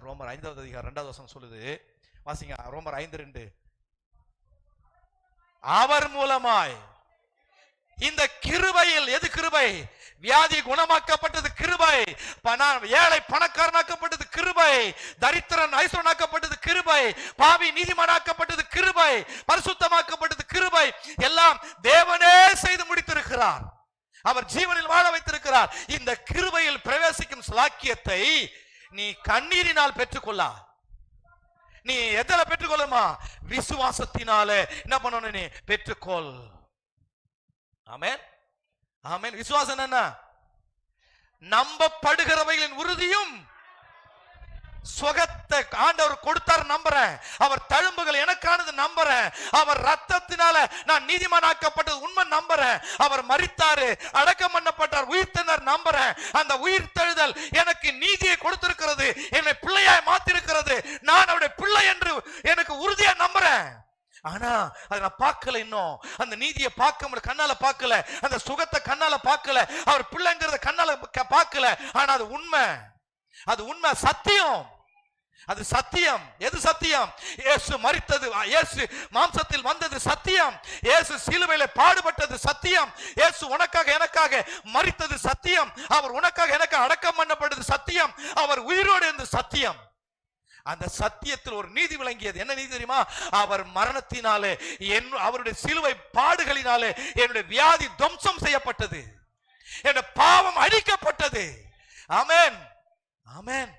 ரோமர் 5வது அதிகாரம் 2வது வசனம் சொல்லுது, வாசிங்க. ரோமர் 5:2. அவர் மூலமாய் இந்த கிருபையில், எது கிருபை? வியாதி குணமாக்கப்பட்டது கிருபை, ஏழை பணக்காரனாக்கப்பட்டது கிருபை, தரித்திரன் ஐஸ்வரனாக்கப்பட்டது கிருபை, பாவி நீதிமானாக்கப்பட்டது கிருபை, பரிசுத்தமாக்கப்பட்டது கிருபை. எல்லாம் தேவனே செய்து முடித்திருக்கிறார். அவர் ஜீவனில் வாழ வைத்திருக்கிறார். இந்த கிருபையில் பிரவேசிக்கும் ஸ்லாக்கியத்தை நீ கண்ணீரினால் பெற்றுக்கொள்ளா. நீ எதில பெற்றுக்கொள்ளுமா? விசுவாசத்தினாலே என்ன பண்ணணும்? நீ பெற்றுக்கொள். ஆமென், ஆமென். விசுவாசம் என்ன? நம்பப்படுகிறவைகளின் உறுதியும் சுகத்தை ஆண்டவர் கொடுத்தார் நம்புறேன். அவர் தழும்புகள் எனக்கானது நம்புறேன். அவர் ரத்தத்தினால நான் நீதிமானாக்கப்பட்டது உண்மை நம்புறேன். அவர் மரித்தாரு, அடக்கம் பண்ணப்பட்டார், உயிர்த்தெழுந்தார் நம்புறேன். அந்த உயிர்த்தெழுதல் எனக்கு நீதியை கொடுத்திருக்கிறது, என்னை பிள்ளையாய் மாத்திருக்கிறது. நான் அவருடைய பிள்ளை என்று எனக்கு உறுதியா நம்புறேன். ஆனா அதை நான் பார்க்கல. இன்னும் அந்த நீதியை பார்க்க முடியல, கண்ணால பார்க்கல. அந்த சுகத்தை கண்ணால பார்க்கல, அவர் பிள்ளைங்கிறத கண்ணால பார்க்கல. ஆனா அது உண்மை, அது உண்மை, சத்தியம். அது சத்தியம். எது சத்தியம்? இயேசு மரித்தது, இயேசு மாம்சத்தில் வந்தது சத்தியம். இயேசு சிலுவையிலே பாடுபட்டது சத்தியம். இயேசு உனக்காக எனக்காக மரித்தது சத்தியம். அவர் உனக்காக எனக்கு அடக்கம் பண்ணப்பட்டது சத்தியம். அவர் உயிரோடு இருந்தது சத்தியம். அந்த சத்தியத்தில் ஒரு நீதி விளங்கியது. என்ன நீதி தெரியுமா? அவர் மரணத்தினாலே, அவருடைய சிலுவை பாடுகளினாலே என்னுடைய வியாதி துவம்சம் செய்யப்பட்டது, என்னுடைய பாவம் அழிக்கப்பட்டது. ஆமென், ஆமென்.